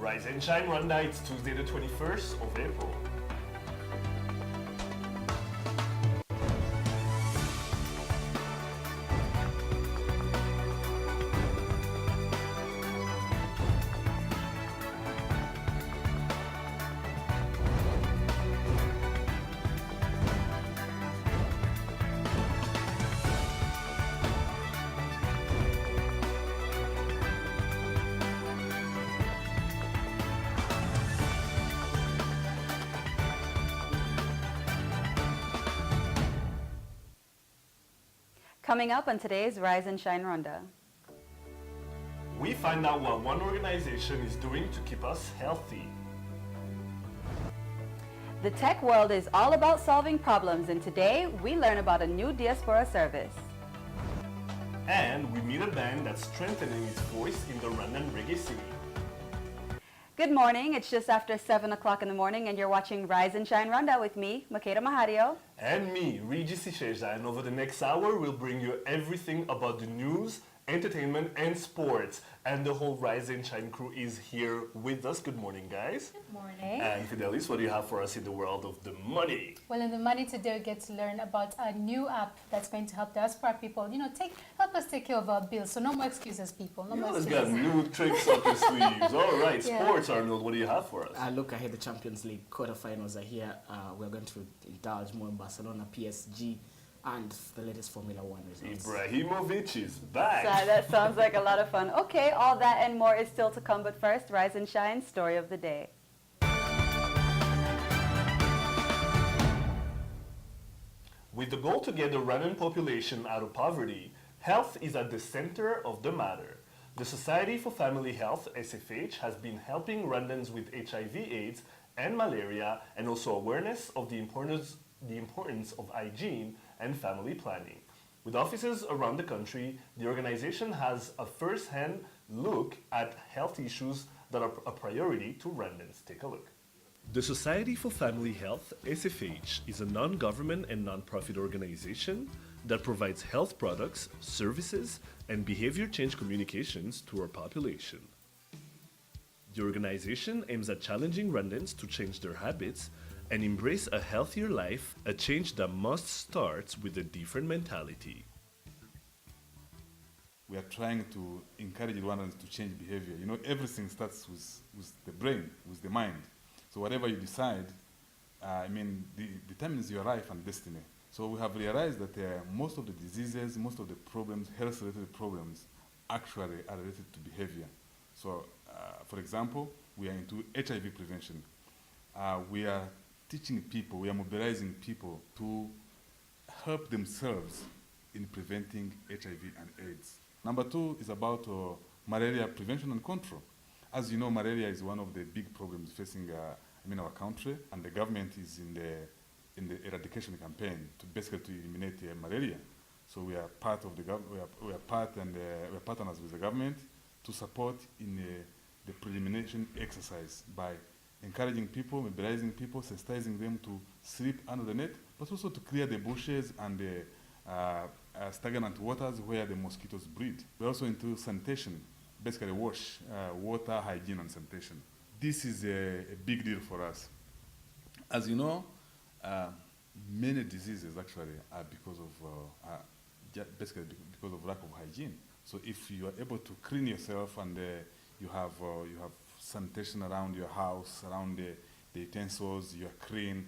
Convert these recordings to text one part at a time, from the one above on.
Rise and Shine Rwanda, it's Tuesday the 21st of April. Coming up on today's Rise and Shine Rwanda. We find out what one organization is doing to keep us healthy. The tech world is all about solving problems, and today we learn about a new Diaspora service. And we meet a band that's strengthening its voice in the Rwandan reggae scene. Good morning, it's just after 7 o'clock in the morning and you're watching Rise and Shine Rwanda with me, Makeda Mahario. And me, Regis Isheja, and over the next hour we'll bring you everything about the news, entertainment and sports. And the whole Rise and Shine crew is here with us. Good morning, guys. Good morning. And Fidelis, what do you have for us in the world of the money? Well, in the money today, we get to learn about a new app that's going to help diaspora people, help us take care of our bills. So no more excuses, people. No more Let's excuses. got new tricks up your sleeves. All right, sports, Arnold, what do you have for us? Look ahead, the Champions League quarterfinals are here. We're going to indulge more in Barcelona, PSG, and the latest Formula One results. Ibrahimovic is back. So that sounds like a lot of fun. Okay, all that and more is still to come, but first, Rise and Shine, story of the day. With the goal to get the Rwandan population out of poverty, health is at the center of the matter. The Society for Family Health, SFH, has been helping Rwandans with HIV/AIDS and malaria, and also awareness of the importance of hygiene and family planning. With offices around the country, the organization has a first-hand look at health issues that are a priority to Rwandans. Take a look. The Society for Family Health, SFH, is a non-government and non-profit organization that provides health products, services, and behavior change communications to our population. The organization aims at challenging Rwandans to change their habits and embrace a healthier life, a change that must start with a different mentality. We are trying to encourage Rwandans to change behavior. Everything starts with the brain, with the mind. So whatever you decide, determines your life and destiny. So we have realized that most of the diseases, most of the problems, health-related problems, actually are related to behavior. So, for example, we are into HIV prevention. We are teaching people, we are mobilizing people to help themselves in preventing HIV and AIDS. Number two is about malaria prevention and control. As you know, malaria is one of the big problems facing our country, and the government is in the eradication campaign to eliminate malaria. So we are part of the we are partners with the government to support in the prelimination exercise by encouraging people, mobilizing people, sensitizing them to sleep under the net, but also to clear the bushes and the stagnant waters where the mosquitoes breed. We're also into sanitation, basically water, hygiene, and sanitation. This is a big deal for us. As you know, many diseases actually are basically because of lack of hygiene. So if you are able to clean yourself and you have sanitation around your house, around the utensils, you are clean,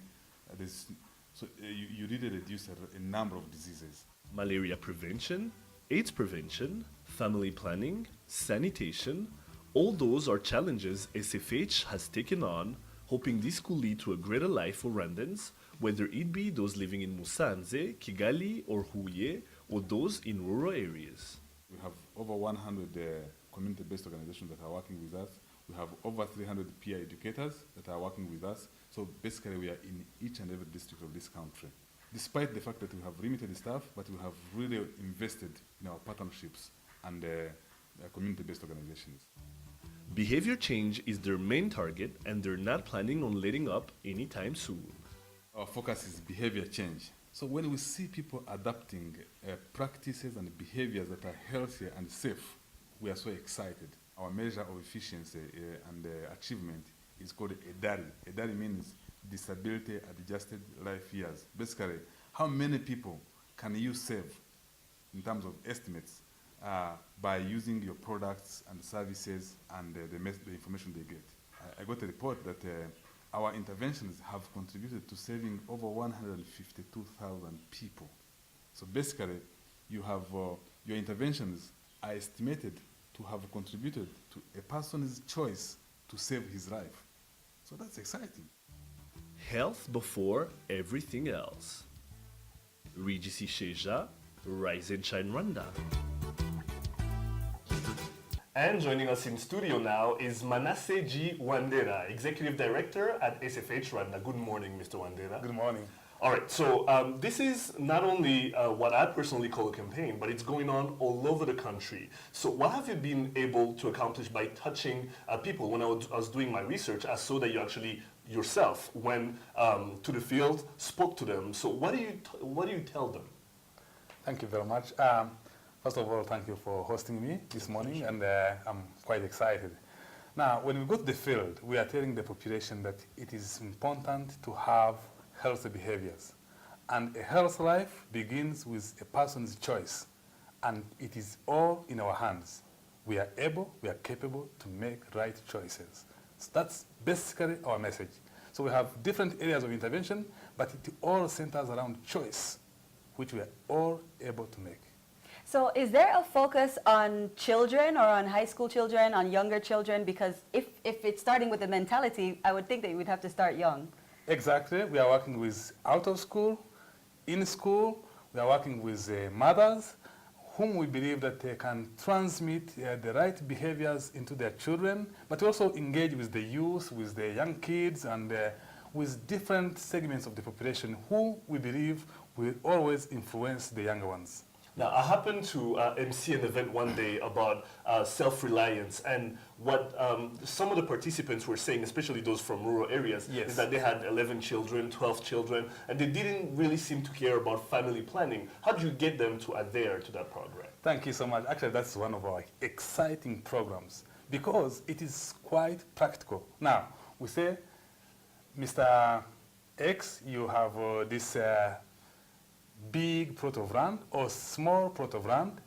you really reduce a number of diseases. Malaria prevention, AIDS prevention, family planning, sanitation, all those are challenges SFH has taken on, hoping this could lead to a greater life for Rwandans, whether it be those living in Musanze, Kigali, or Huye, or those in rural areas. We have over 100 community-based organizations that are working with us. We have over 300 peer educators that are working with us. So basically we are in each and every district of this country. Despite the fact that we have limited staff, but we have really invested in our partnerships and community-based organizations. Behavior change is their main target, and they're not planning on letting up anytime soon. Our focus is behavior change. So when we see people adapting practices and behaviors that are healthier and safe, we are so excited. our measure of efficiency and achievement is called EDARI. EDARI means disability adjusted life years. Basically, how many people can you save in terms of estimates by using your products and services and the information they get. I got a report that our interventions have contributed to saving over 152,000 people. So basically, you have your interventions are estimated to have contributed to a person's choice to save his life. So that's exciting. Health before everything else. Regis Sheja, Rise and Shine Rwanda. And joining us in studio now is Manasseh G. Wandera, Executive Director at SFH Rwanda. Good morning, Mr. Wandera. Good morning. All right, so this is not only what I personally call a campaign, but it's going on all over the country. So what have you been able to accomplish by touching people? When I was doing my research, I saw that you actually yourself went to the field, spoke to them. So what do you tell them? Thank you very much. First of all, thank you for hosting me this morning, and I'm quite excited. Now, when we go to the field, we are telling the population that it is important to have healthy behaviors. And a healthy life begins with a person's choice, and it is all in our hands. We are capable to make right choices. So that's basically our message. So we have different areas of intervention, but it all centers around choice, which we are all able to make. So is there a focus on children or on high school children, on younger children? Because if it's starting with the mentality, I would think that you would have to start young. Exactly. We are working with out of school, in school. We are working with mothers whom we believe that they can transmit the right behaviors into their children, but also engage with the youth, with the young kids, and with different segments of the population who we believe will always influence the younger ones. Now, I happened to MC an event one day about self-reliance, and what some of the participants were saying, especially those from rural areas, Yes. is that they had 11 children, 12 children, and they didn't really seem to care about family planning. How do you get them to adhere to that program? Thank you so much. Actually, that's one of our exciting programs because it is quite practical. Now, we say, Mr. X, you have this big plot of land or small plot of land,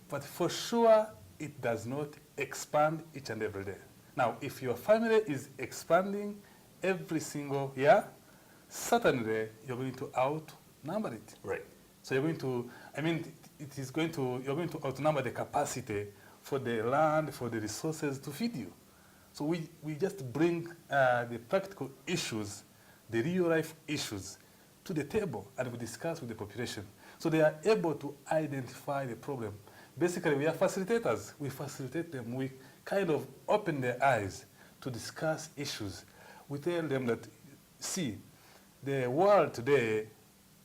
but for sure it does not expand each and every day. Now, if your family is expanding every single year, certainly you're going to outnumber it. Right. So you're going to, you're going to outnumber the capacity for the land, for the resources to feed you. So we just bring the practical issues, the real life issues to the table, and we discuss with the population. So they are able to identify the problem. Basically, we are facilitators. We facilitate them. We kind of open their eyes to discuss issues. We tell them that, see, the world today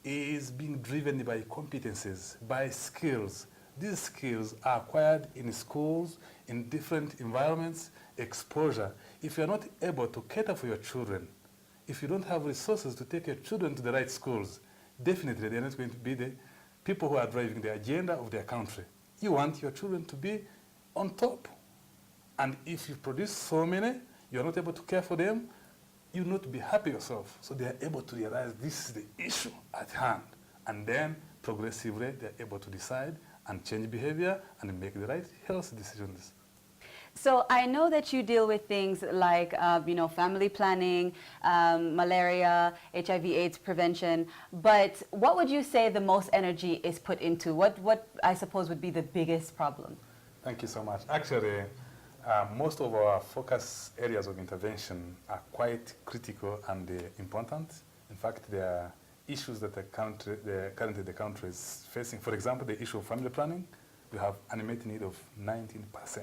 is being driven by competences, by skills. These skills are acquired in schools, in different environments, exposure. If you're not able to cater for your children, if you don't have resources to take your children to the right schools, definitely they're not going to be the people who are driving the agenda of their country. You want your children to be on top. And if you produce so many, you're not able to care for them, you'll not be happy yourself. So they are able to realize this is the issue at hand. And then progressively they're able to decide and change behavior and make the right health decisions. So I know that you deal with things like, family planning, malaria, HIV/AIDS prevention, but what would you say the most energy is put into? What I suppose would be the biggest problem? Thank you so much. Actually, most of our focus areas of intervention are quite critical and important. In fact, there are issues that currently the country is facing. For example, the issue of family planning, we have an unmet need of 19%.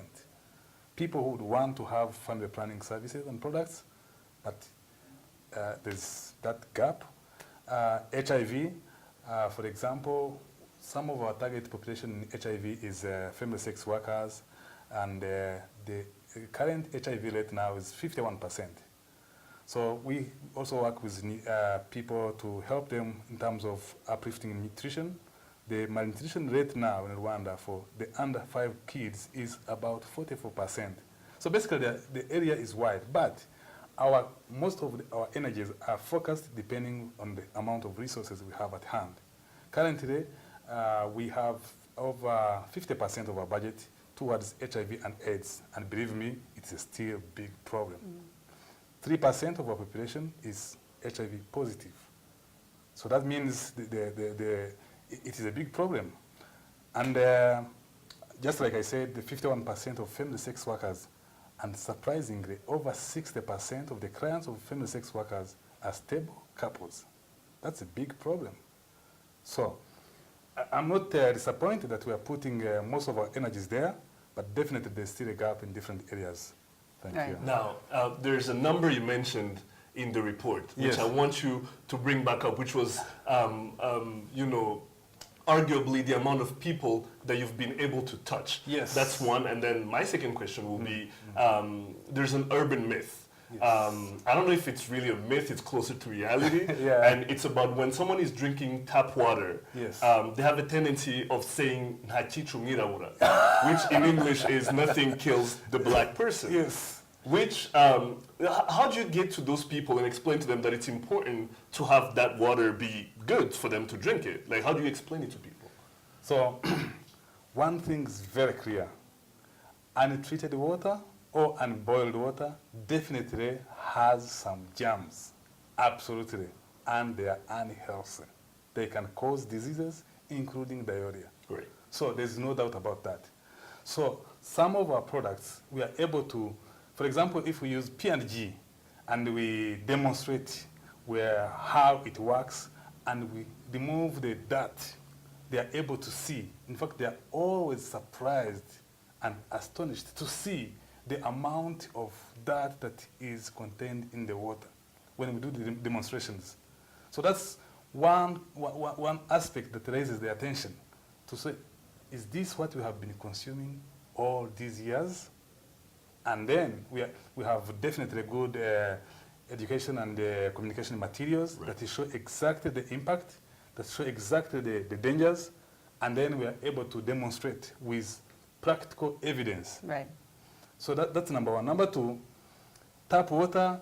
People who would want to have family planning services and products, but there's that gap. HIV, for example, some of our target population in HIV is female sex workers, and the current HIV rate now is 51%. So we also work with people to help them in terms of uplifting nutrition. The malnutrition rate now in Rwanda for the under 5 kids is about 44%. So basically, the area is wide, but most of our energies are focused depending on the amount of resources we have at hand. Currently, we have over 50% of our budget towards HIV and AIDS, and believe me, it's a still big problem. 3% of our population is HIV positive. So that means it is a big problem. And just like I said, the 51% of family sex workers, and surprisingly, over 60% of the clients of family sex workers are stable couples. That's a big problem. So I'm not disappointed that we are putting most of our energies there, but definitely there's still a gap in different areas. Thank Right. you. Now, there's a number you mentioned in the report, which Yes. I want you to bring back up, which was, arguably the amount of people that you've been able to touch. Yes. That's one. And then my second question will be, there's an urban myth. Yes. I don't know if it's really a myth, it's closer to reality. Yeah. And it's about when someone is drinking tap water, Yes. they have a tendency of saying, "Nta chicu mwirabura," which in English is nothing kills the black person. Yes. Which, how do you get to those people and explain to them that it's important to have that water be good for them to drink it? Like, how do you explain it to people? So one thing is very clear. Untreated water or unboiled water definitely has some germs, absolutely, and they are unhealthy. They can cause diseases, including diarrhea. Great. So there's no doubt about that. So some of our products, we are able to, for example, if we use P&G and we demonstrate how it works and we remove the dirt, they are able to see. In fact, they are always surprised and astonished to see the amount of dirt that is contained in the water when we do the demonstrations. So that's one aspect that raises their attention to say, is this what we have been consuming all these years? And then we have definitely good education and communication materials that show exactly the impact, that show exactly the dangers, and then we are able to demonstrate with practical evidence. Right. So that's number one. Number two, tap water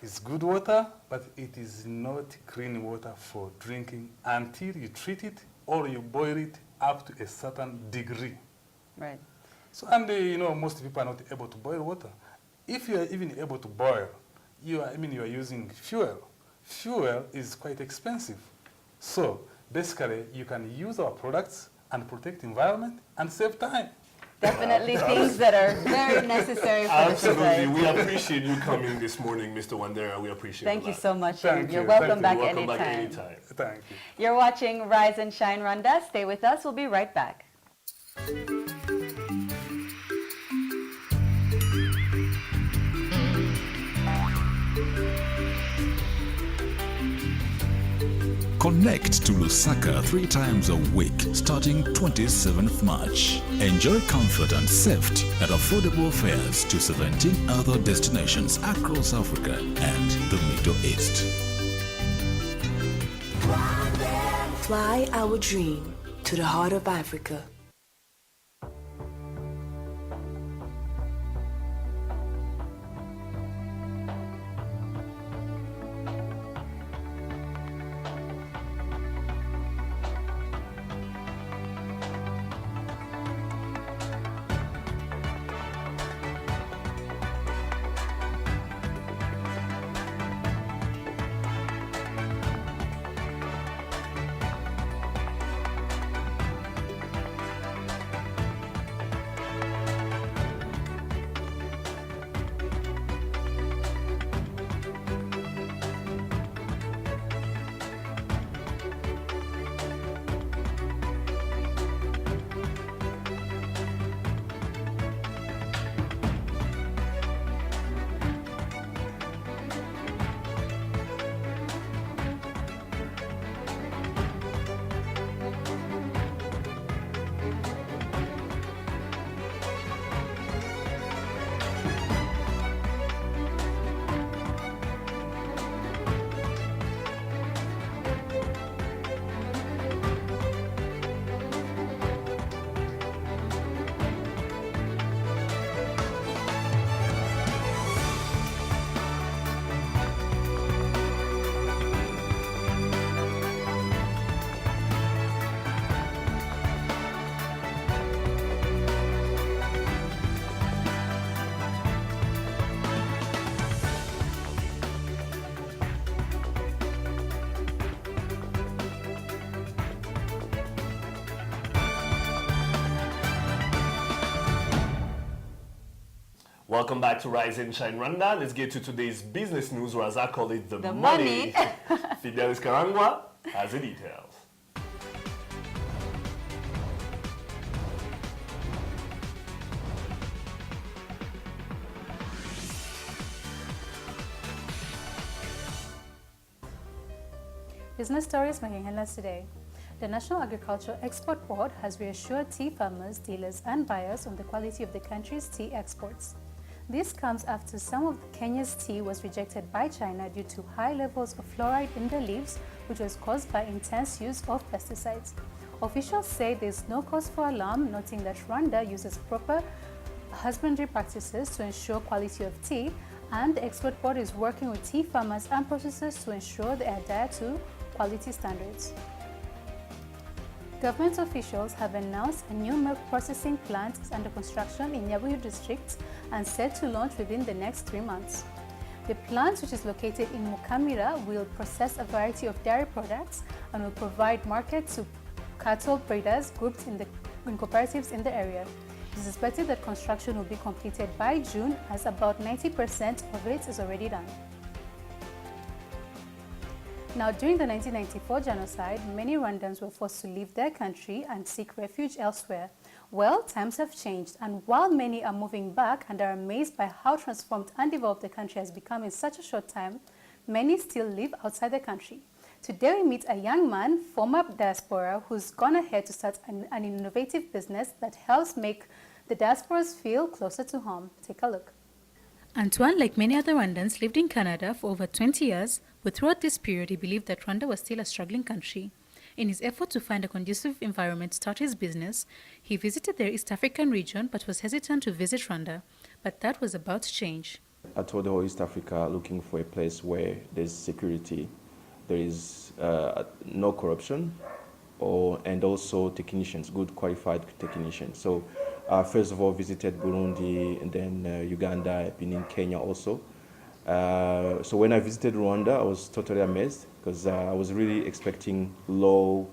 is good water, but it is not clean water for drinking until you treat it or you boil it up to a certain degree. Right. So, and most people are not able to boil water. If you are even able to boil, you are using fuel. Fuel is quite expensive. So basically, you can use our products and protect the environment and save time. Definitely things that are very necessary for the Absolutely. society. We appreciate you coming this morning, Mr. Wandera. We appreciate Thank it. you so much. Thank You're you. welcome Thank back Welcome anytime. back anytime. Thank you. You're watching Rise and Shine Rwanda. Stay with us. We'll be right back. Connect to Lusaka 3 times a week starting 27th March. Enjoy comfort and safety at affordable fares to 17 other destinations across Africa and the Middle East. Fly our dream to the heart of Africa. Welcome back to Rise and Shine Rwanda. Let's get to today's business news, or as I call it, the money. Fidelis Karangwa has the details. Business stories making headlines today. The National Agricultural Export Board has reassured tea farmers, dealers and buyers on the quality of the country's tea exports. This comes after some of Kenya's tea was rejected by China due to high levels of fluoride in the leaves, which was caused by intense use of pesticides. Officials say there is no cause for alarm, noting that Rwanda uses proper husbandry practices to ensure quality of tea, and the Export Board is working with tea farmers and processors to ensure they adhere to quality standards. Government officials have announced a new milk processing plant is under construction in Nyabuyu district and set to launch within the next 3 months. The plant, which is located in Mukamira, will process a variety of dairy products and will provide market to cattle breeders grouped in cooperatives in the area. It is expected that construction will be completed by June, as about 90% of it is already done. Now, during the 1994 genocide, many Rwandans were forced to leave their country and seek refuge elsewhere. Well, times have changed, and while many are moving back and are amazed by how transformed and developed the country has become in such a short time, many still live outside the country. Today we meet a young man, former Diaspora, who's gone ahead to start an innovative business that helps make the diasporas feel closer to home. Take a look. Antoine, like many other Rwandans, lived in Canada for over 20 years, but throughout this period he believed that Rwanda was still a struggling country. In his effort to find a conducive environment to start his business, he visited the East African region but was hesitant to visit Rwanda. But that was about to change. I toured the whole East Africa looking for a place where there's security, there is no corruption, and also technicians, good qualified technicians. So first of all, visited Burundi, and then Uganda. I've been in Kenya also. So when I visited Rwanda, I was totally amazed because I was really expecting low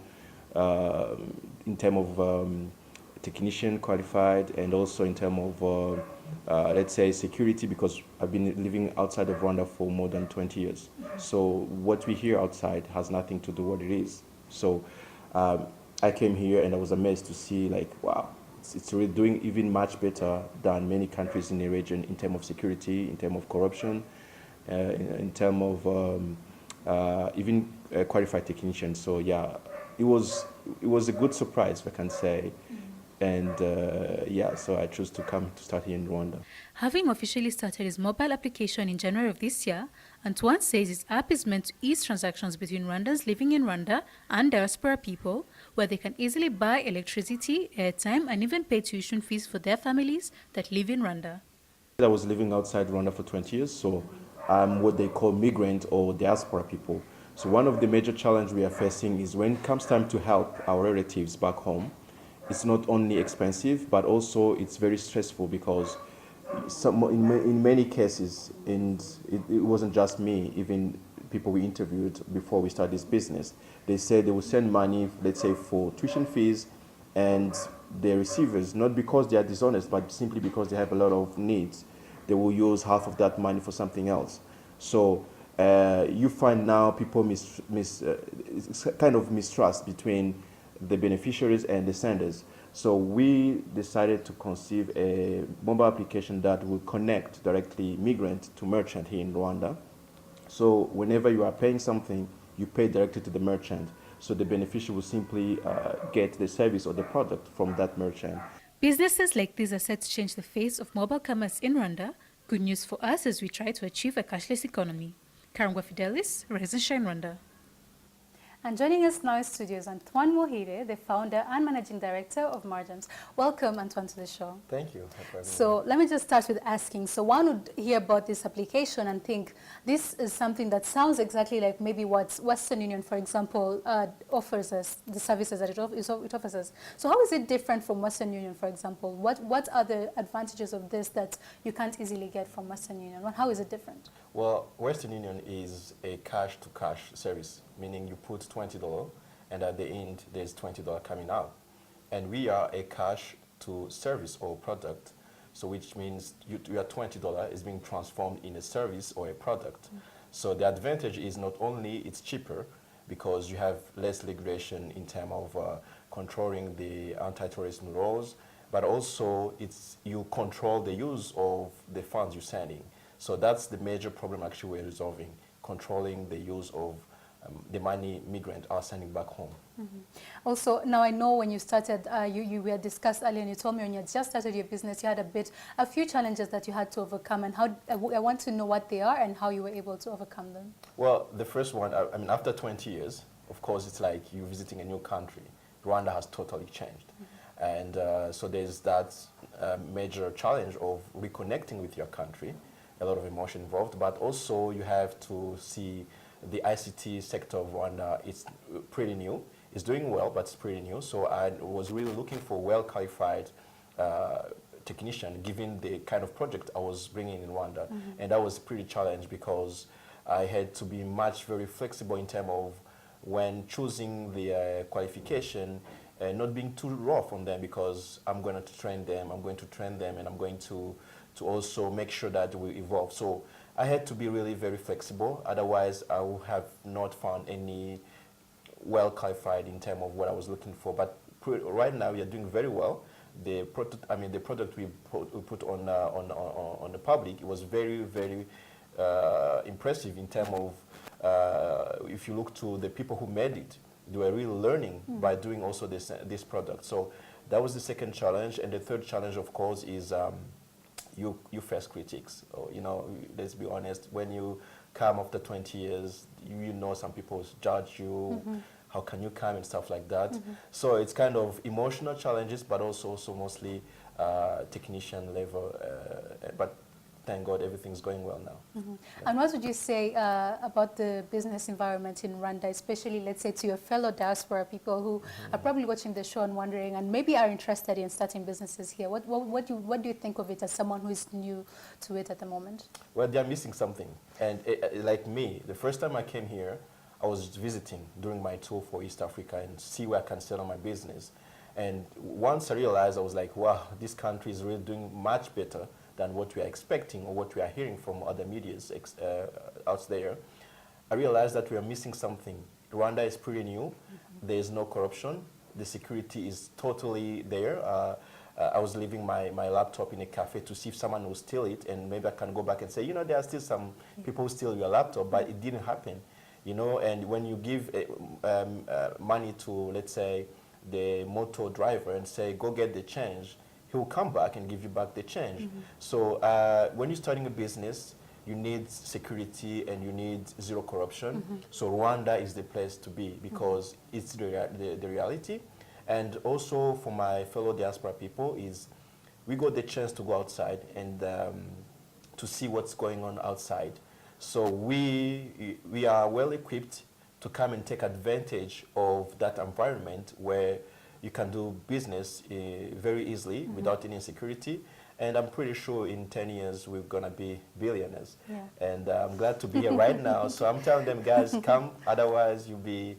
in terms of technician qualified, and also in terms of let's say security, because I've been living outside of Rwanda for more than 20 years. So what we hear outside has nothing to do with what it is. So I came here and I was amazed to see, like, wow, it's really doing even much better than many countries in the region in terms of security, in terms of corruption, in terms of even qualified technicians. So yeah, it was a good surprise, if I can say. And yeah, so I chose to come to start here in Rwanda. Having officially started his mobile application in January of this year, Antoine says his app is meant to ease transactions between Rwandans living in Rwanda and diaspora people, where they can easily buy electricity, airtime, and even pay tuition fees for their families that live in Rwanda. I was living outside Rwanda for 20 years, so I'm what they call migrant or diaspora people. So one of the major challenges we are facing is when it comes time to help our relatives back home, it's not only expensive, but also it's very stressful, because in many cases, and it wasn't just me, even people we interviewed before we started this business, they said they will send money, let's say, for tuition fees, and the receivers, not because they are dishonest, but simply because they have a lot of needs, they will use half of that money for something else. So you find now people kind of mistrust between the beneficiaries and the senders. So we decided to conceive a mobile application that will connect directly migrant to merchant here in Rwanda. So whenever you are paying something, you pay directly to the merchant. So the beneficiary will simply get the service or the product from that merchant. Businesses like these are set to change the face of mobile commerce in Rwanda. Good news for us as we try to achieve a cashless economy. Karangwa Fidelis, Rise and Shine Rwanda. And joining us now in studio is Antoine Mohire, the founder and managing director of Margems. Welcome, Antoine, to the show. Thank you. So let me just start with asking. So one would hear about this application and think this is something that sounds exactly like maybe what Western Union, for example, offers us, the services that it offers us. So how is it different from Western Union, for example? What are the advantages of this that you can't easily get from Western Union? How is it different? Well, Western Union is a cash-to-cash service, meaning you put $20 and at the end there's $20 coming out. And we are a cash to service or product, So which means your $20 is being transformed in a service or a product. So the advantage is not only it's cheaper because you have less regulation in terms of controlling the anti-terrorism laws, but also you control the use of the funds you're sending. So that's the major problem actually we're resolving, controlling the use of the money migrants are sending back home. Also, now I know when you started, you were discussed earlier, and you told me when you had just started your business, you had a few challenges that you had to overcome, and how I want to know what they are and how you were able to overcome them. Well, the first one, I mean, after 20 years, of course, it's like you visiting a new country. Rwanda has totally changed. And so there's that major challenge of reconnecting with your country, a lot of emotion involved, but also you have to see the ICT sector of Rwanda. It's pretty new. It's doing well, but it's pretty new. So I was really looking for well-qualified technician, given the kind of project I was bringing in Rwanda. And that was pretty challenging because I had to be very flexible in terms of when choosing the qualification, not being too rough on them because I'm going to train them, and I'm going to also make sure that we evolve. So I had to be really very flexible, otherwise I would have not found any well qualified in terms of what I was looking for. But right now we are doing very well. The product we put on the public, it was very, very impressive in terms of if you look to the people who made it, they were really learning by doing also this product. So that was the second challenge. And the third challenge, of course, is you face critics. You know, let's be honest, when you come after 20 years, you know some people judge you, how can you come and stuff like that. So it's kind of emotional challenges, but also mostly technician level. But thank God everything's going well now. And what would you say about the business environment in Rwanda, especially, let's say, to your fellow diaspora people who are probably watching the show and wondering and maybe are interested in starting businesses here? What do you think of it as someone who is new to it at the moment? Well, they're missing something. And like me, the first time I came here, I was visiting during my tour for East Africa and see where I can sell on my business. And once I realized, I was like, wow, this country is really doing much better than what we are expecting or what we are hearing from other medias out there. I realized that we are missing something. Rwanda is pretty new. There is no corruption. The security is totally there. I was leaving my laptop in a cafe to see if someone will steal it, and maybe I can go back and say, you know, there are still some people who steal your laptop, but it didn't happen. You know, and when you give money to, let's say, the motor driver and say, go get the change, he will come back and give you back the change. So when you're starting a business, you need security and you need zero corruption. So Rwanda is the place to be because it's the reality. And also for my fellow diaspora people is we got the chance to go outside and to see what's going on outside. So we are well equipped to come and take advantage of that environment where you can do business very easily without any insecurity. And I'm pretty sure in 10 years we're going to be billionaires. And I'm glad to be here right now. So I'm telling them, guys, come, otherwise you'll be,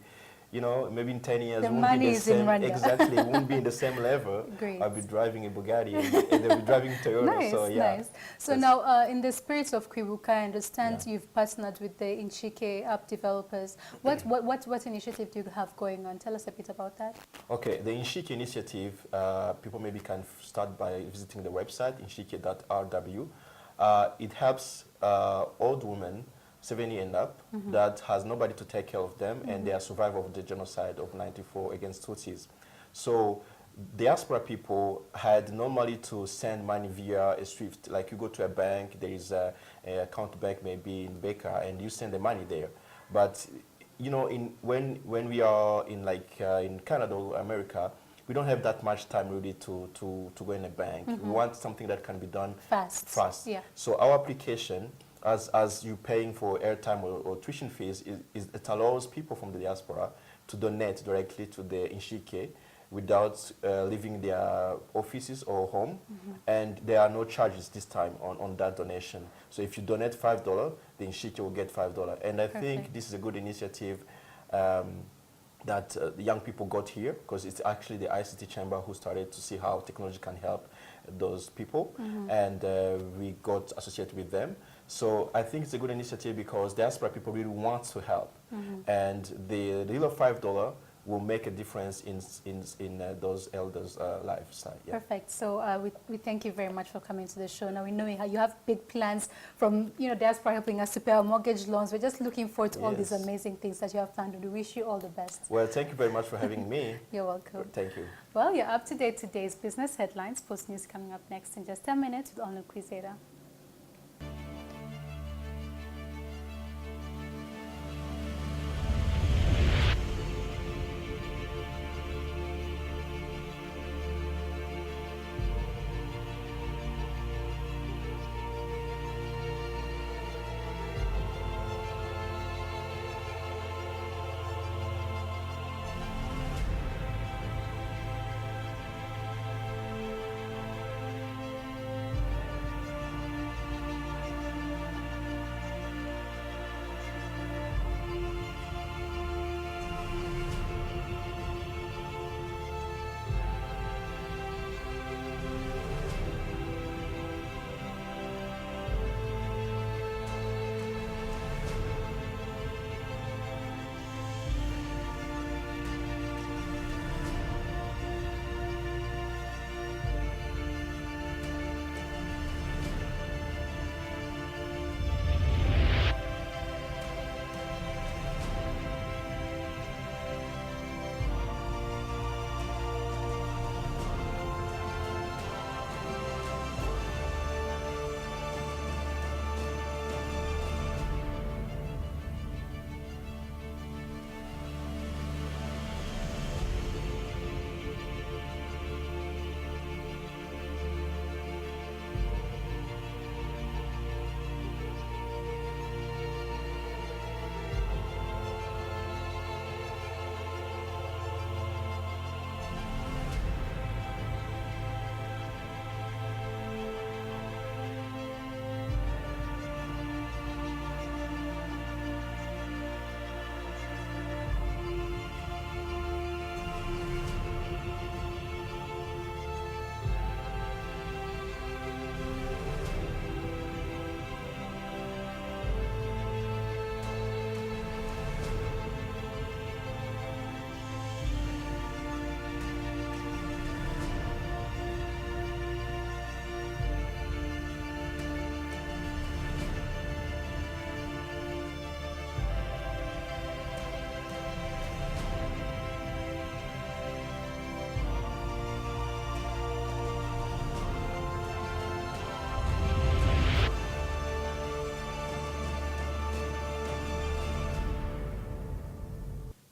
you know, maybe in 10 years, the won't money be the is same. in Rwanda. Exactly, it won't be in the same level. Great. I'll be driving a Bugatti and they'll be driving Toyota. Nice, so, yeah. nice. So now, in the spirit of Kwibuka, I understand you've partnered with the Inshike app developers. What initiative do you have going on? Tell us a bit about that. Okay, the Inshike initiative, people maybe can start by visiting the website, inshike.rw. It helps old women 70 and up that has nobody to take care of them, and they are survivors of the genocide of '94 against Tutsis. So diaspora people had normally to send money via a SWIFT. Like you go to a bank, there is a account bank maybe in Baker, and you send the money there. But you know, when we are in in Canada or America, we don't have that much time really to go in a bank. We want something that can be done fast. Yeah. So our application, as you paying for airtime or tuition fees, it allows people from the diaspora to donate directly to the Inshike without leaving their offices or home, and there are no charges this time on that donation. So if you donate $5, the Inshike will get $5. And I think this is a good initiative that the young people got here, because it's actually the ICT chamber who started to see how technology can help those people, and we got associated with them. So I think it's a good initiative because diaspora people really want to help, and the deal of $5 will make a difference in those elders' lifestyle. Yeah. Perfect. So we thank you very much for coming to the show. Now we know you have big plans from Diaspora helping us to pay our mortgage loans. We're just looking forward to all these amazing things that you have planned. We wish you all the best. Well, thank you very much for having me. You're welcome. Thank you. Well, you're up to date today's business headlines. Post news coming up next in just 10 minutes with Only Crusader.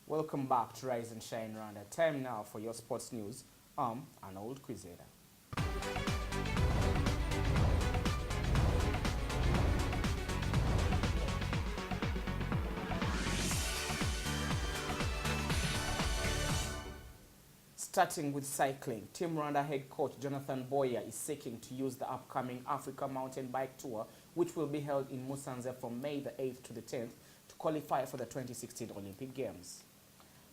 Welcome back to Rise and Shine Rwanda. Time now for your sports news. I'm an old Crusader. Starting with cycling, Team Rwanda head coach Jonathan Boyer is seeking to use the upcoming Africa Mountain Bike Tour, which will be held in Musanze from May the 8th to the 10th, to qualify for the 2016 Olympic Games.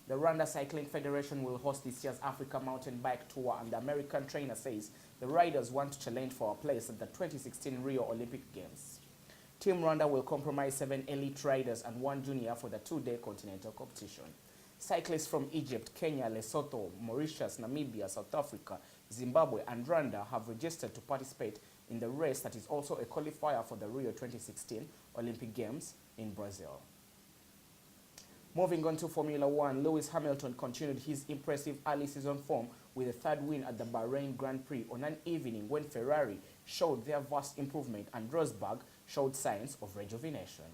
The Rwanda Cycling Federation will host this year's Africa Mountain Bike Tour, and the American trainer says the riders want to challenge for a place at the 2016 Rio Olympic Games. Team Rwanda will comprise 7 elite riders and 1 junior for the 2-day continental competition. Cyclists from Egypt, Kenya, Lesotho, Mauritius, Namibia, South Africa, Zimbabwe, and Rwanda have registered to participate in the race that is also a qualifier for the Rio 2016 Olympic Games in Brazil. Moving on to Formula One, Lewis Hamilton continued his impressive early season form with a 3rd win at the Bahrain Grand Prix on an evening when Ferrari showed their vast improvement and Rosberg showed signs of rejuvenation.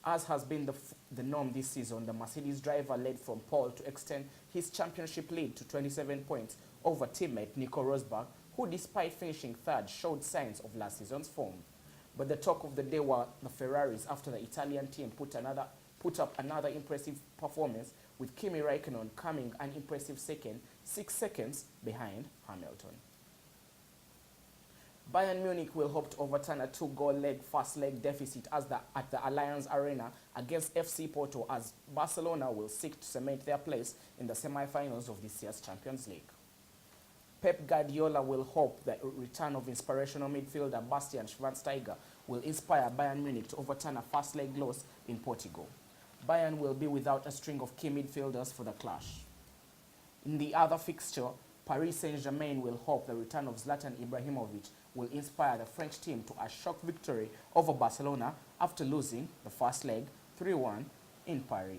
As has been the norm this season, the Mercedes driver led from pole to extend his championship lead to 27 points over teammate Nico Rosberg, who despite finishing 3rd showed signs of last season's form. But the talk of the day were the Ferraris after the Italian team put up another impressive performance, with Kimi Raikkonen coming an impressive second, 6 seconds behind Hamilton. Bayern Munich will hope to overturn a 2-goal first leg deficit at the Allianz Arena against FC Porto, as Barcelona will seek to cement their place in the semi-finals of this year's Champions League. Pep Guardiola will hope the return of inspirational midfielder Bastian Schweinsteiger will inspire Bayern Munich to overturn a first leg loss in Portugal. Bayern will be without a string of key midfielders for the clash. In the other fixture, Paris Saint-Germain will hope the return of Zlatan Ibrahimovic will inspire the French team to a shock victory over Barcelona after losing the first leg 3-1 in Paris.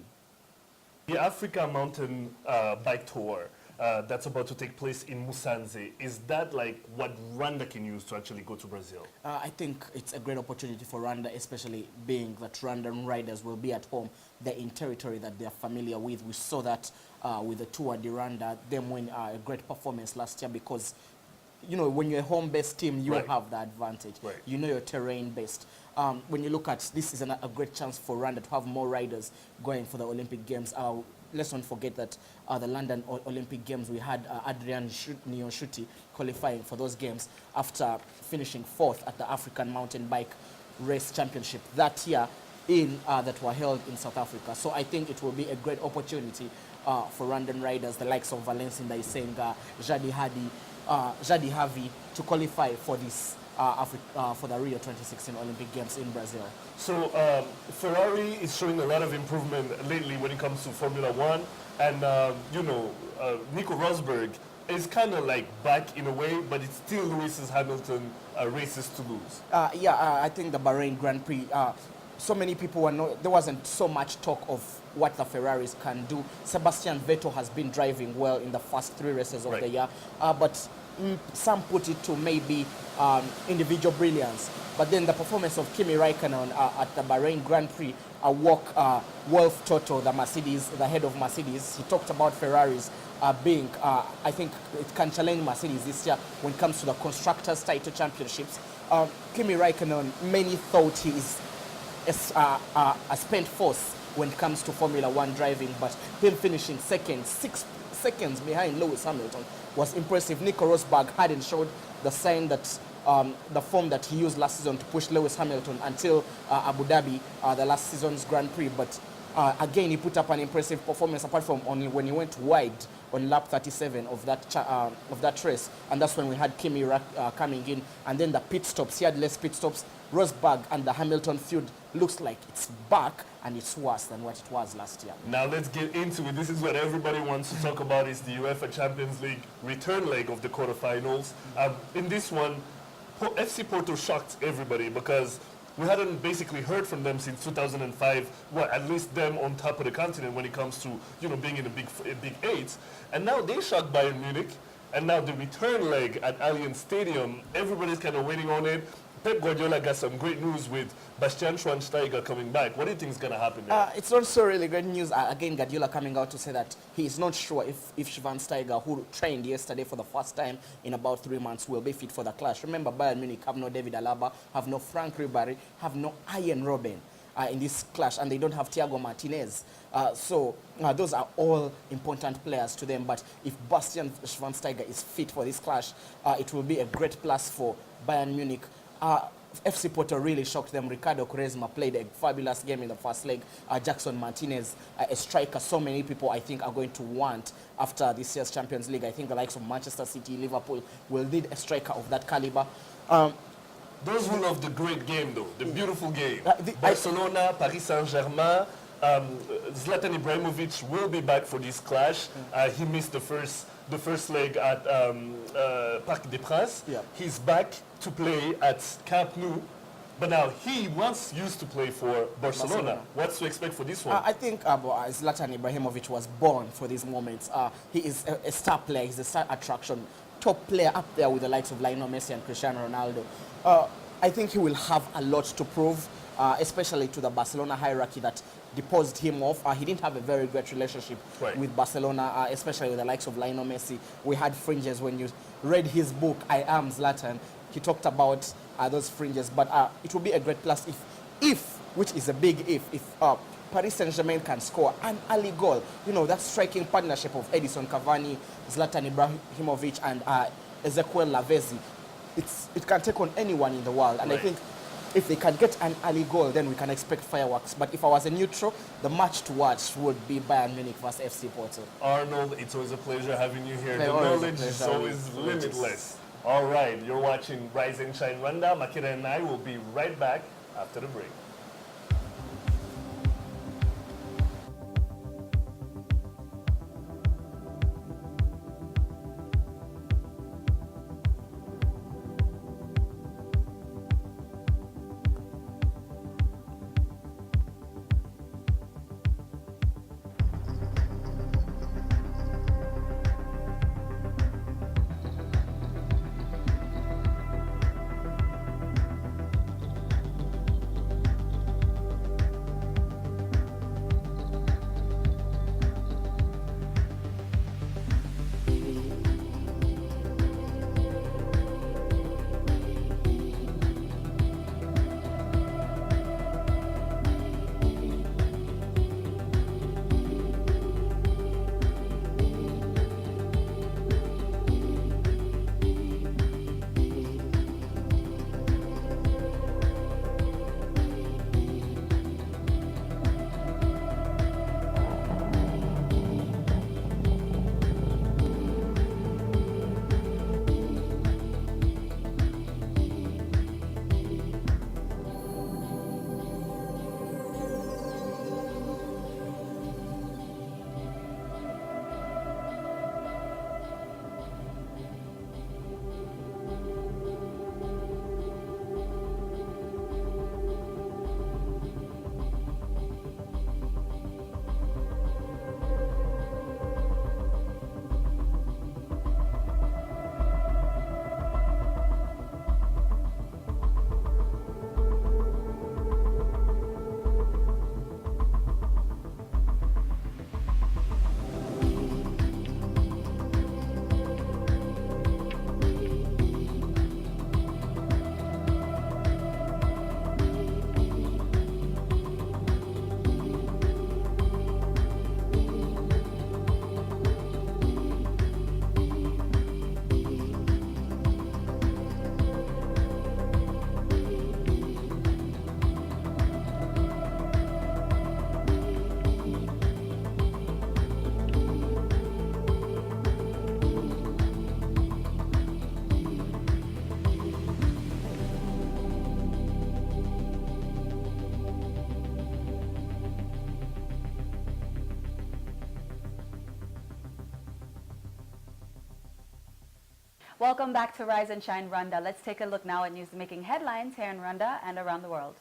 The Africa Mountain Bike Tour that's about to take place in Musanze, is that like what Rwanda can use to actually go to Brazil? I think it's a great opportunity for Rwanda, especially being that Rwandan riders will be at home. They're in territory that they're familiar with. We saw that with the Tour de Rwanda, them win a great performance last year because, you know, when you're a home-based team, you have the advantage. Right. You know you're terrain-based. When you look at this, is a great chance for Rwanda to have more riders going for the Olympic Games. Let's not forget that the London Olympic Games, we had Adrian Niyonshuti qualifying for those games after finishing 4th at the African Mountain Bike Race Championship that year that were held in South Africa. So I think it will be a great opportunity for Rwandan riders, the likes of Valencinda Isenga, Jadi Havi, to qualify for this for the Rio 2016 Olympic Games in Brazil. So Ferrari is showing a lot of improvement lately when it comes to Formula One, and Nico Rosberg is kind of like back in a way, but it's still Lewis Hamilton races to lose. I think the Bahrain Grand Prix, so many people there wasn't so much talk of what the Ferraris can do. Sebastian Vettel has been driving well in the first 3 races of the year, but some put it to maybe individual brilliance. But then the performance of Kimi Raikkonen at the Bahrain Grand Prix, Wolf Toto, the head of Mercedes, he talked about Ferraris being, I think it can challenge Mercedes this year when it comes to the Constructors' title championships. Kimi Raikkonen, many thought he is a spent force when it comes to Formula One driving, but him finishing second, 6 seconds behind Lewis Hamilton was impressive. Nico Rosberg hadn't showed the sign that the form that he used last season to push Lewis Hamilton until Abu Dhabi, the last season's Grand Prix, but again he put up an impressive performance apart from only when he went wide on lap 37 of that race, and that's when we had Kimi coming in, and then the pit stops, he had less pit stops. Rosberg and the Hamilton feud looks like it's back, and it's worse than what it was last year. Now let's get into it. This is what everybody wants to talk about, is the UEFA Champions League return leg of the quarterfinals. In this one, FC Porto shocked everybody because we hadn't basically heard from them since 2005. Well, at least them on top of the continent when it comes to being in a big 8. And now they shocked Bayern Munich, and now the return leg at Allianz Stadium, everybody's kind of waiting on it. Pep Guardiola got some great news with Bastian Schweinsteiger coming back. What do you think is going to happen there? It's also really great news. Again, Guardiola coming out to say that he is not sure if Schweinsteiger, who trained yesterday for the first time in about 3 months, will be fit for the clash. Remember, Bayern Munich have no David Alaba, have no Frank Ribery, have no Ian Robben in this clash, and they don't have Thiago Martinez. So those are all important players to them. But if Bastian Schweinsteiger is fit for this clash, it will be a great plus for Bayern Munich. FC Porto really shocked them. Ricardo Quaresma played a fabulous game in the first leg. Jackson Martinez, a striker so many people I think are going to want after this year's Champions League. I think the likes of Manchester City, Liverpool will need a striker of that caliber. Those who love the great game though, the beautiful game. Barcelona, Paris Saint-Germain, Zlatan Ibrahimovic will be back for this clash. He missed the first leg at Parc des Princes. Yeah. He's back to play at Camp Nou, but now he once used to play for Barcelona. What's to expect for this one? I think Zlatan Ibrahimovic was born for these moments. He is a star player, he's a star attraction, top player up there with the likes of Lionel Messi and Cristiano Ronaldo. I think he will have a lot to prove, especially to the Barcelona hierarchy that deposed him off. He didn't have a very great relationship with Barcelona, especially with the likes of Lionel Messi. We had fringes. When you read his book, I Am Zlatan, he talked about those fringes. But it will be a great plus which is a big if Paris Saint-Germain can score an early goal. You know, that striking partnership of Edison Cavani, Zlatan Ibrahimovic, and Ezequiel Lavezzi, it can take on anyone in the world. And I think if they can get an early goal, then we can expect fireworks. But if I was a neutral, the match to watch would be Bayern Munich versus FC Porto. Arnold, it's always a pleasure having you here. The Always a knowledge is pleasure. always limitless. All right, you're watching Rise and Shine Rwanda. Makira and I will be right back after the break. Welcome back to Rise and Shine Rwanda. Let's take a look now at news making headlines here in Rwanda and around the world.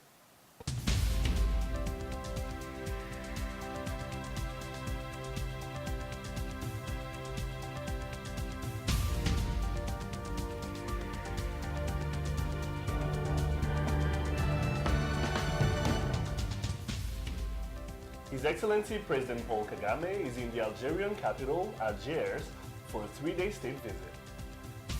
His Excellency President Paul Kagame is in the Algerian capital, Algiers, for a three-day state visit.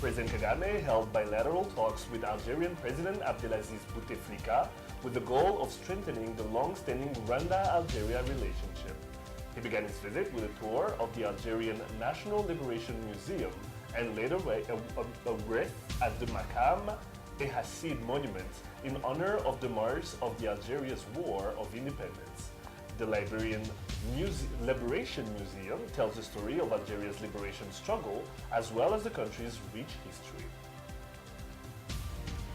President Kagame held bilateral talks with Algerian President Abdelaziz Bouteflika with the goal of strengthening the long-standing Rwanda-Algeria relationship. He began his visit with a tour of the Algerian National Liberation Museum and later a wreath at the Makam Hassid Monument in honor of the march of the Algeria's War of Independence. The Liberation Museum tells the story of Algeria's liberation struggle as well as the country's rich history.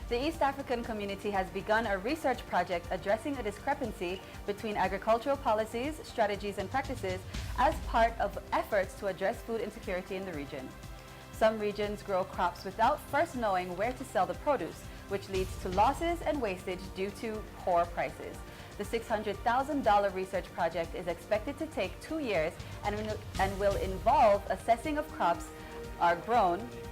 The East African community has begun a research project addressing a discrepancy between agricultural policies, strategies, and practices as part of efforts to address food insecurity in the region. Some regions grow crops without first knowing where to sell the produce, which leads to losses and wastage due to poor prices. The $600,000 research project is expected to take 2 years and will involve assessing of crops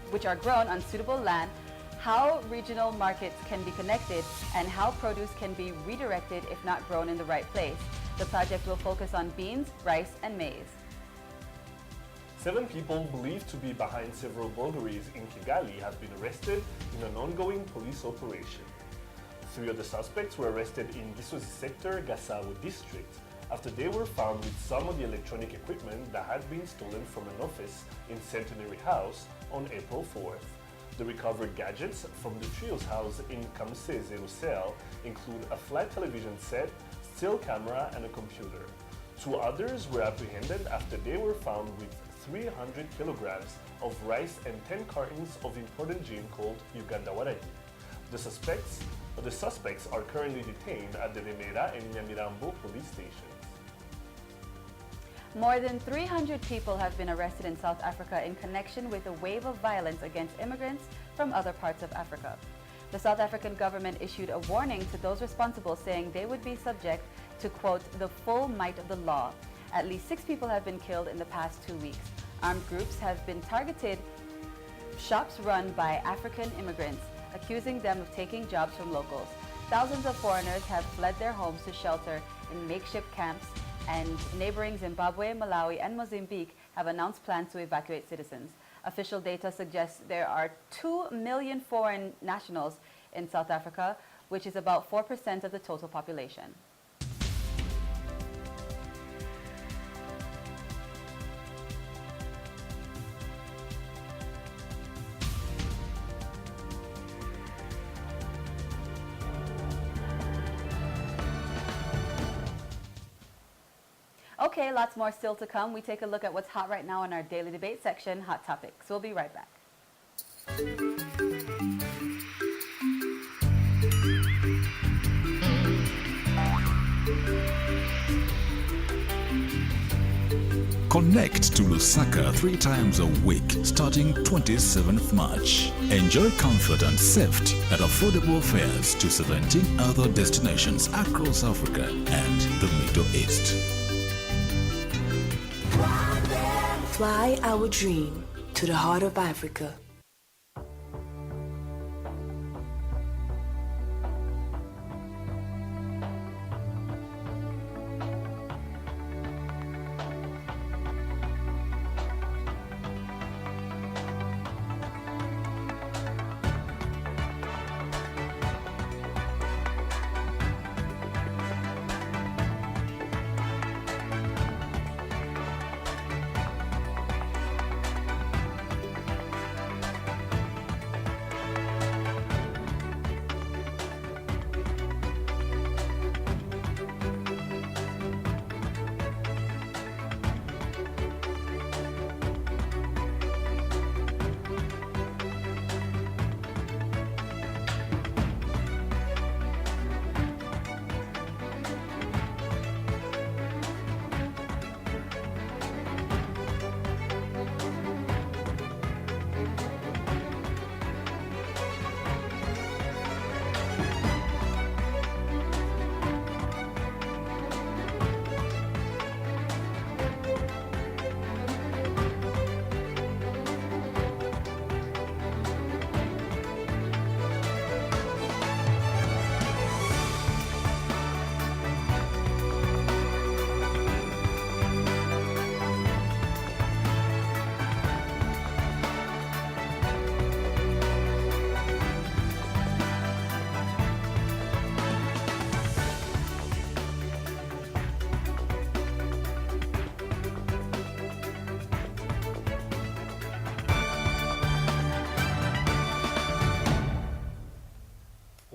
which are grown on suitable land, how regional markets can be connected, and how produce can be redirected if not grown in the right place. The project will focus on beans, rice, and maize. 7 people believed to be behind several burglaries in Kigali have been arrested in an ongoing police operation. 3 of the suspects were arrested in Gisozi sector, Gasabo district, after they were found with some of the electronic equipment that had been stolen from an office in Centenary House on April 4th. The recovered gadgets from the trio's house in Kamseze, Lucelle, include a flat television set, still camera, and a computer. 2 others were apprehended after they were found with 300 kilograms of rice and 10 cartons of imported gin called Uganda Waragi. The suspects are currently detained at the Remera and Nyamirambo police stations. More than 300 people have been arrested in South Africa in connection with a wave of violence against immigrants from other parts of Africa. The South African government issued a warning to those responsible, saying they would be subject to, quote, the full might of the law. At least 6 people have been killed in the past 2 weeks. Armed groups have been targeted shops run by African immigrants, accusing them of taking jobs from locals. Thousands of foreigners have fled their homes to shelter in makeshift camps, and neighboring Zimbabwe, Malawi, and Mozambique have announced plans to evacuate citizens. Official data suggests there are 2 million foreign nationals in South Africa, which is about 4% of the total population. Okay, lots more still to come. We take a look at what's hot right now in our daily debate section, Hot Topics. We'll be right back. Connect to Lusaka 3 times a week starting 27th March. Enjoy comfort and safety at affordable fares to 17 other destinations across Africa and the Middle East. Fly our dream to the heart of Africa.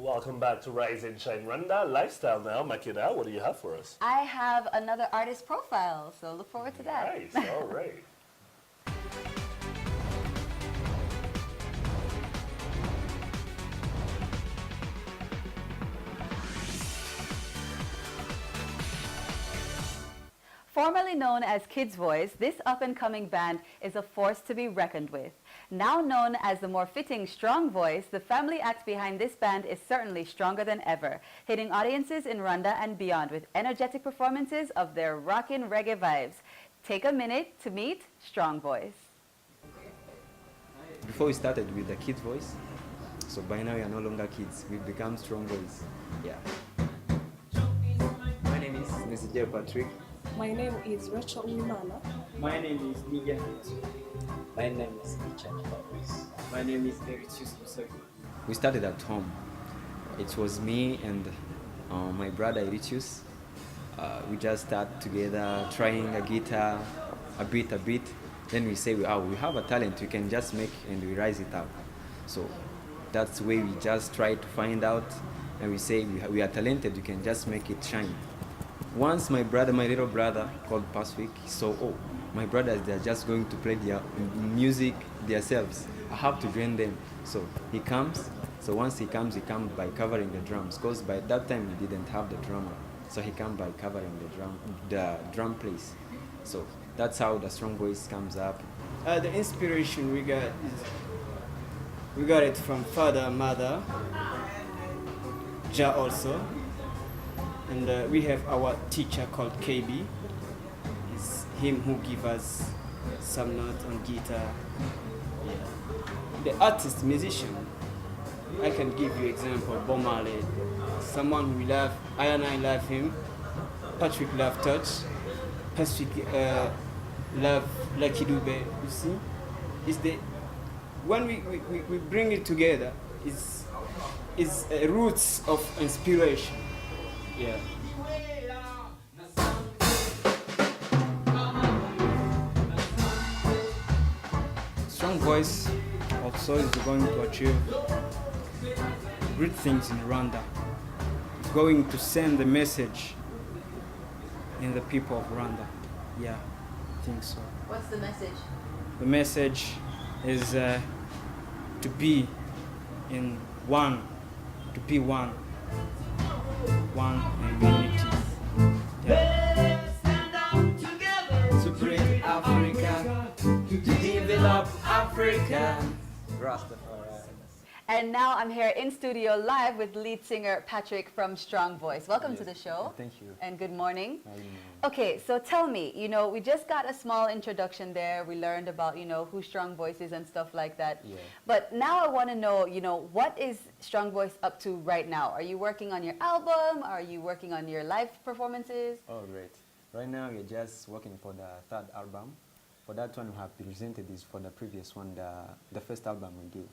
Welcome back to Rise and Shine Rwanda Lifestyle now. Makeda, what do you have for us? I have another artist profile, so look forward to that. Nice, all right. Formerly known as Kids Voice, this up-and-coming band is a force to be reckoned with. Now known as the more fitting Strong Voice, the family act behind this band is certainly stronger than ever, hitting audiences in Rwanda and beyond with energetic performances of their rockin' reggae vibes. Take a minute to meet Strong Voice. Before we started with the Kids Voice, so by now we are no longer kids, we've become Strong Voice. Yeah. My name is Mr. J. Patrick. My name is Rachel Uwimana. My name is Miguel. My name is Richard Fabrice. My name is Eritius Musavi. We started at home. It was me and my brother Eritius. We just start together trying a guitar, a bit. Then we say, oh, we have a talent, we can just make and we rise it up. So that's the way we just try to find out, and we say we are talented, you can just make it shine. Once my little brother called Pacific, he saw, oh, my brothers, they're just going to play their music themselves. I have to join them. So he comes. So once he comes by covering the drums, because by that time we didn't have the drummer. So he comes by covering the drum place. So that's how the strong voice comes up. The inspiration we got it from father, mother, Ja also, and we have our teacher called KB. It's him who gives us some notes on guitar. Yeah. The artist, musician, I can give you example. Bob Marley, someone we love. I and I love him. Patrick love Touch. Pacific love Lucky Dube. You see, it's the when we bring it together. It's roots of inspiration. Yeah. Strong voice also is going to achieve great things in Rwanda. It's going to send the message in the people of Rwanda. Yeah, I think so. What's the message? The message is to be in one, to be one and unity. Yeah. To bring Africa, to develop Africa. Rastafari. And now I'm here in studio live with lead singer Patrick from Strong Voice. Welcome to the show. Thank you. And good morning. Okay, so tell me, we just got a small introduction there. We learned about, who Strong Voice is and stuff like that. Yeah. But now I want to know, what is Strong Voice up to right now? Are you working on your album? Are you working on your live performances? Oh, great. Right now we're just working for the third album. For that one we have presented this for the previous one, the first album we did.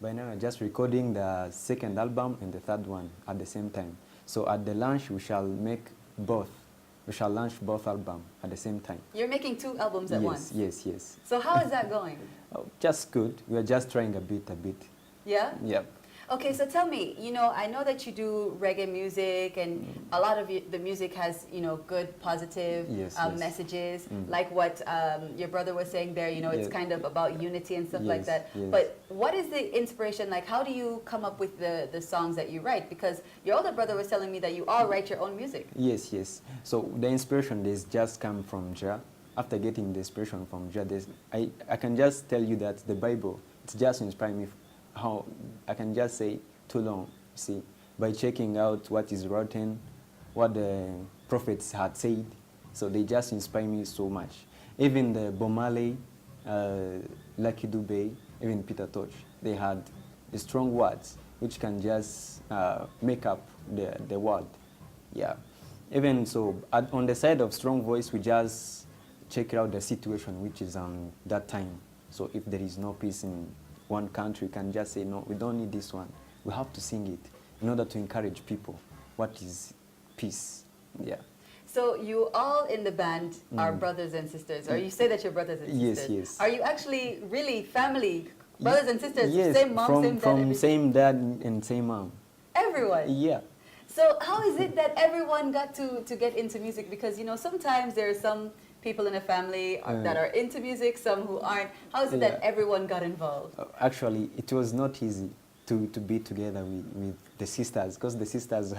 By now we're just recording the second album and the third one at the same time. So at the launch we shall make both. We shall launch both albums at the same time. You're making 2 albums at once? Yes. So how is that going? Oh, just good. We're just trying a bit. Yeah? Yep. Okay, so tell me, I know that you do reggae music and a lot of the music has, good, positive messages, like what your brother was saying there, it's kind of about unity and stuff like that. Yes. But what is the inspiration? Like, how do you come up with the songs that you write? Because your older brother was telling me that you all write your own music. Yes. So the inspiration is just come from Ja. After getting the inspiration from Ja, I can just tell you that the Bible, it's just inspired me. How I can just say too long, see, by checking out what is written, what the prophets had said. So they just inspire me so much. Even the Bomale, Lucky Dube, even Peter Tosh, they had strong words which can just make up the word. Yeah. Even so, on the side of Strong Voice, we just check out the situation which is on that time. So if there is no peace in one country, can just say, no, we don't need this one. We have to sing it in order to encourage people. What is peace? Yeah. So you all in the band are brothers and sisters, or you say that you're brothers and sisters. Yes. Are you actually really family, brothers and sisters, yes, same mom, same dad? From same dad and same mom. Everyone? Yeah. So how is it that everyone got to get into music? Because, sometimes there are some people in a family that are into music, some who aren't. How is it that everyone got involved? Actually, it was not easy to be together with the sisters, because the sisters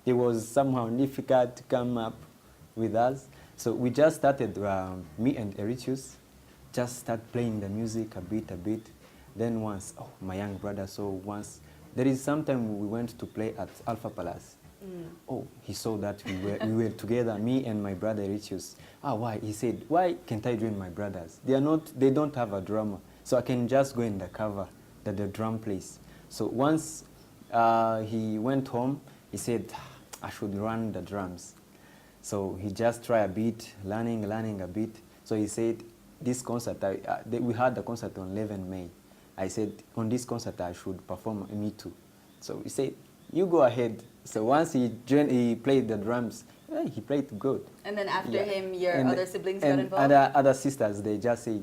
it was somehow difficult to come up with us. So we just started, me and Eritius, just start playing the music a bit. Then once, my young brother, there is sometime we went to play at Alpha Palace. Oh, he saw that we were together, me and my brother Eritius. Why? He said, why can't I join my brothers? They don't have a drummer, so I can just go in the cover that the drum plays. So once he went home, he said, I should run the drums. So he just tried a bit, learning a bit. So he said, this concert, we had the concert on 11 May. I said, on this concert I should perform me too. So he said, you go ahead. So once he played the drums, he played good. And then after him, your other siblings got involved? And other sisters, they just say,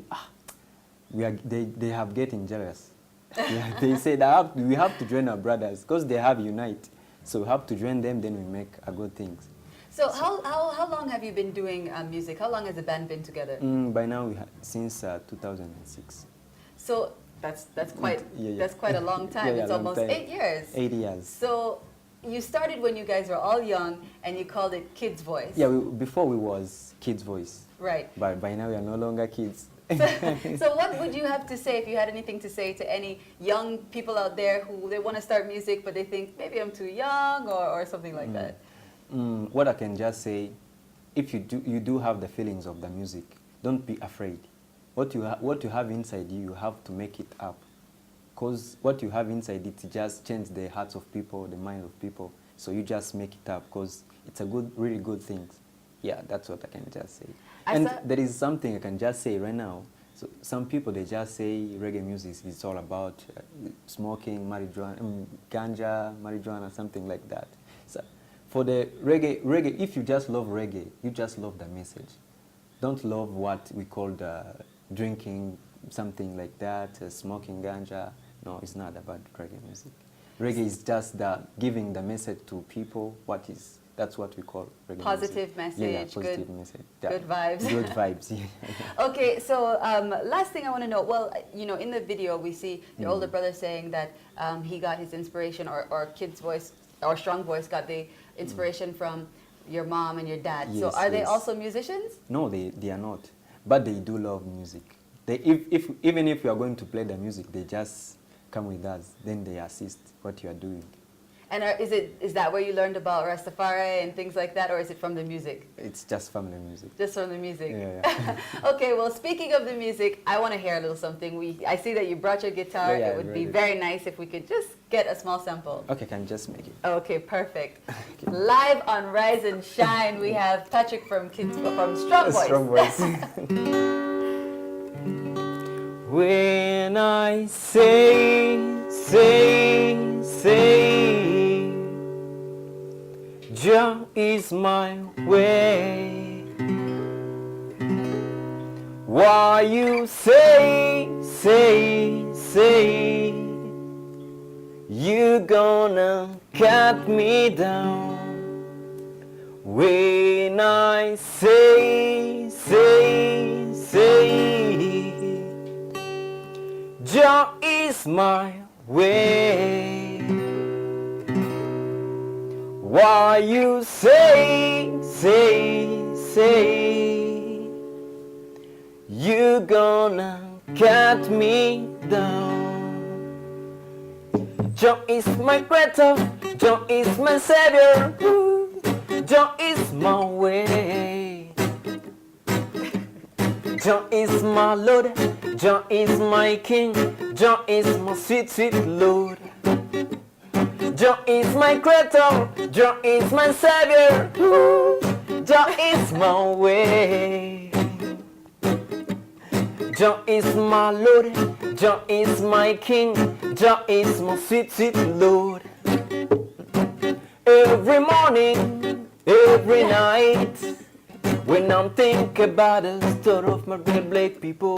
they have getting jealous. Yeah, they said we have to join our brothers because they have unite. So we have to join them, then we make a good things. So how long have you been doing music? How long has the band been together? By now, since 2006. So that's quite that's quite a long time. Yeah, it's long almost time. 8 years. 8 years. So you started when you guys were all young, and you called it Kids Voice. Yeah, before we was Kids Voice. Right. But by now we are no longer kids. So what would you have to say, if you had anything to say to any young people out there who they want to start music but they think maybe I'm too young or something like that? What I can just say, if you do have the feelings of the music, don't be afraid. What you have inside you have to make it up. Because what you have inside it just change the hearts of people, the mind of people. So you just make it up because it's a really good thing. Yeah, that's what I can just say. And there is something I can just say right now. So some people, they just say reggae music is all about smoking, marijuana, ganja, marijuana, something like that. So for the reggae, if you just love reggae, you just love the message. Don't love what we call the drinking, something like that, smoking ganja. No, it's not about reggae music. Reggae is just giving the message to people that's what we call reggae positive music. message, Yeah, positive message. Yeah. Good vibes. Good vibes, yeah. Okay, so last thing I want to know, well, in the video we see your older brother saying that he got his inspiration, or Kid's Voice, or Strong Voice got the inspiration from your mom and your dad. Yes, so are they yes. also musicians? No, they are not. But they do love music. Even if you are going to play the music, they just come with us, then they assist what you are doing. And is that where you learned about Rastafari and things like that, or is it from the music? It's just family music. Just from the music? Yeah. Okay, well, speaking of the music, I want to hear a little something. I see that you brought your guitar. Yeah, it would be very nice if we could just get a small sample. Okay, can just make it. Okay, perfect. Okay. Live on Rise and Shine, we have Patrick from Strong Voice. Strong Voice. When I say, Jah is my way, why you say, you gonna cut me down? When I say, Jah is my way, why you say, you gonna cut me down? Jah is my creator, Jah is my savior, Jah is my way, Jah is my Lord, Jah is my King, Jah is my sweet, sweet Lord. Jah is my creator, Jah is my savior, Jah is my way. Jah is my Lord, Jah is my King, Jah is my sweet, sweet Lord. Every morning, every night, when I'm thinking about the story of my black people,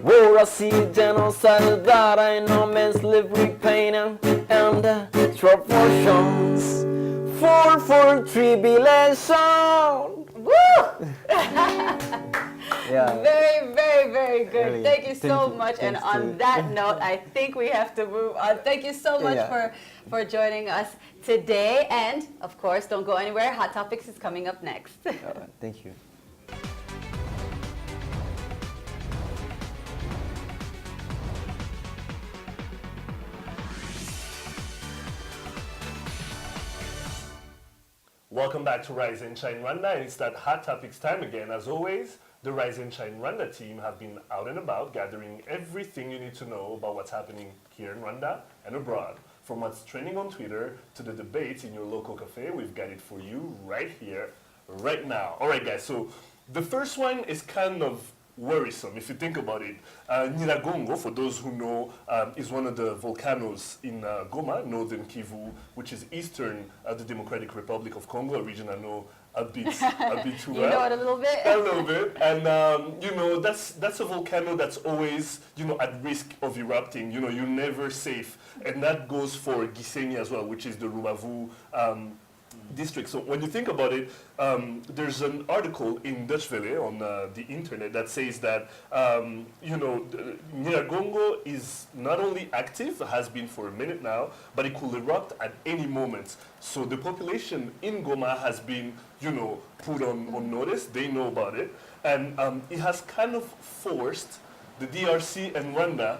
where I see genocide, that I know men slavery, pain and proportions, fall for tribulation. Woo! Yeah. Very, very, very good. Really. Thank you so you. much. And Thanks on that note, I think we have to move on. Thank you so much for joining us today. And of course, don't go anywhere. Hot Topics is coming up next. Thank you. Welcome back to Rise and Shine Rwanda, and it's that Hot Topics time again. As always, the Rise and Shine Rwanda team have been out and about gathering everything you need to know about what's happening here in Rwanda and abroad. From what's trending on Twitter to the debates in your local cafe, we've got it for you right here, right now. All right, guys, so the first one is kind of worrisome if you think about it. Nyiragongo, for those who know, is one of the volcanoes in Goma, northern Kivu, which is eastern the Democratic Republic of Congo, a region I know a bit too You well. know it a little bit? A little bit. And, you know, that's a volcano that's always, you know, at risk of erupting. You know, you're never safe. And that goes for Gisenyi as well, which is the Rubavu district. So when you think about it, there's an article in Dutch Welle on the internet that says that, you know, Nyiragongo is not only active, has been for a minute now, but it could erupt at any moment. So the population in Goma has been, you know, put on notice. They know about it. And it has kind of forced the DRC and Rwanda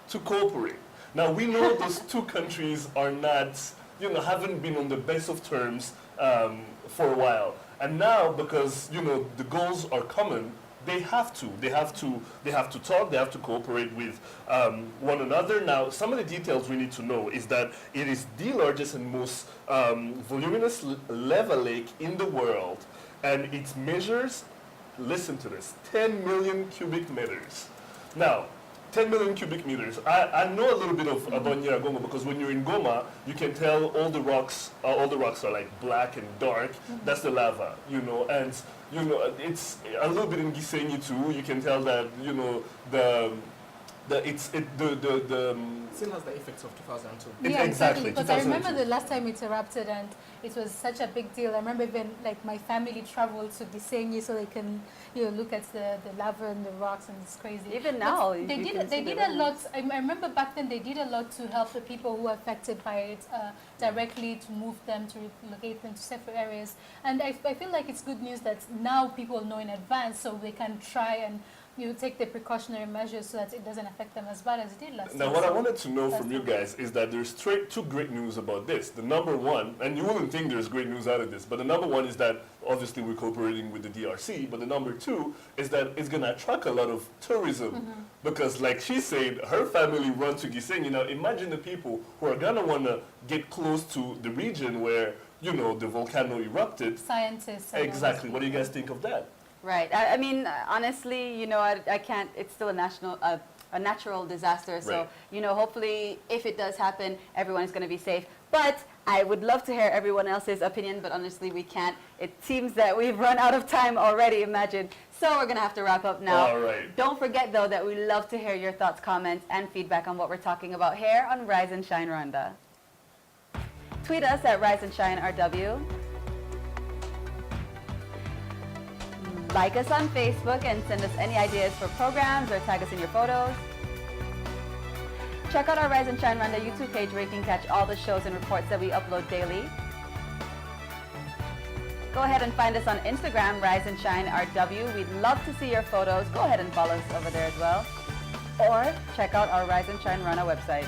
to cooperate. Now, we know those two countries are not, you know, haven't been on the best of terms for a while. And now, because, you know, the goals are common, they have to talk, they have to cooperate with one another. Now, some of the details we need to know is that it is the largest and most voluminous lava lake in the world, and it measures, listen to this, 10 million cubic meters. Now, 10 million cubic meters. I know a little bit about Nyiragongo because when you're in Goma, you can tell all the rocks are like black and dark. That's the lava, you know, and you know it's a little bit in Gisenyi too. You can tell that, you know, Still has the effects of 2002. Yeah, exactly. Because I remember the last time it erupted and it was such a big deal. I remember even like my family traveled to Gisenyi so they can, you know, look at the lava and the rocks, and it's crazy. Even now, they did a lot. I remember back then they did a lot to help the people who were affected by it directly, to move them, to relocate them to safer areas. And I feel like it's good news that now people know in advance so they can try and, you take the precautionary measures so that it doesn't affect them as bad as it did last year. Now, what I wanted to know from you guys is that there's two great news about this. The number one, and you wouldn't think there's great news out of this, but the number one is that obviously we're cooperating with the DRC, but the number two is that it's going to attract a lot of tourism. Because like she said, her family run to Gisenyi. Now, imagine the people who are going to want to get close to the region where, you know, the volcano erupted. Scientists. Exactly. What do you guys think of that? Right. I mean, honestly, you know, I can't, it's still a natural disaster. So, Right. you know, hopefully if it does happen, everyone is going to be safe. But I would love to hear everyone else's opinion, but honestly, we can't. It seems that we've run out of time already, imagine. So we're going to have to wrap up now. All right. Don't forget, though, that we love to hear your thoughts, comments, and feedback on what we're talking about here on Rise and Shine Rwanda. Tweet us at Rise and Shine RW. Like us on Facebook and send us any ideas for programs or tag us in your photos. Check out our Rise and Shine Rwanda YouTube page where you can catch all the shows and reports that we upload daily. Go ahead and find us on Instagram, Rise and Shine RW. We'd love to see your photos. Go ahead and follow us over there as well. Or check out our Rise and Shine Rwanda website.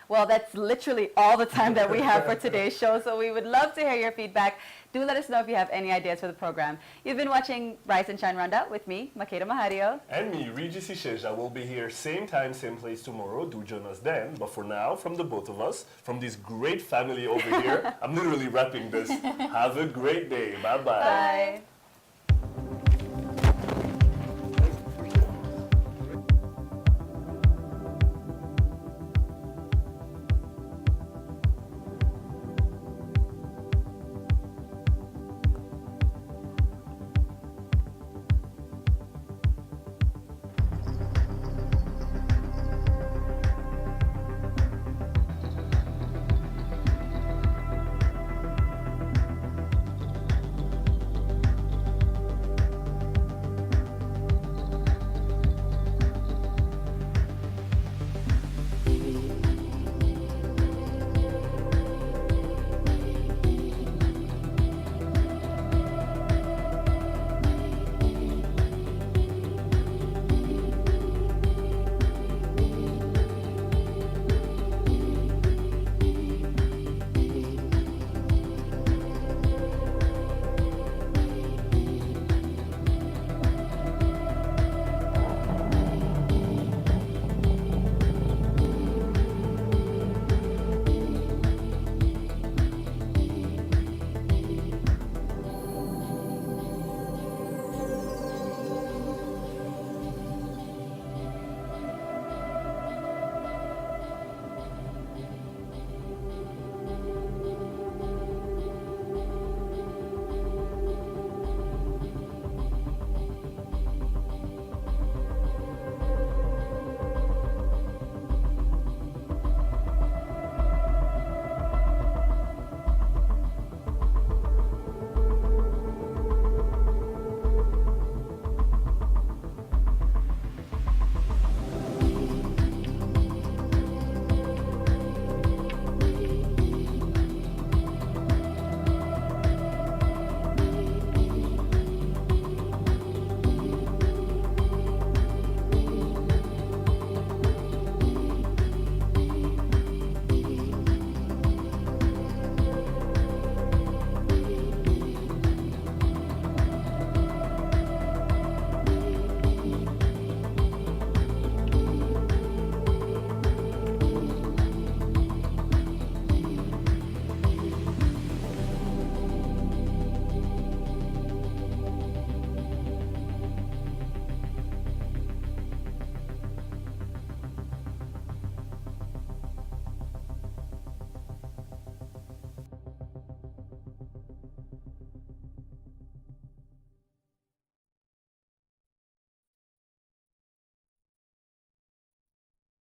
Well, that's literally all the time that we have for today's show, so we would love to hear your feedback. Do let us know if you have any ideas for the program. You've been watching Rise and Shine Rwanda with me, Makeda Mahario. And me, Regis Isheja, will be here same time, same place tomorrow. Do join us then. But for now, from the both of us, from this great family over here, I'm literally wrapping this. Have a great day. Bye-bye. Bye.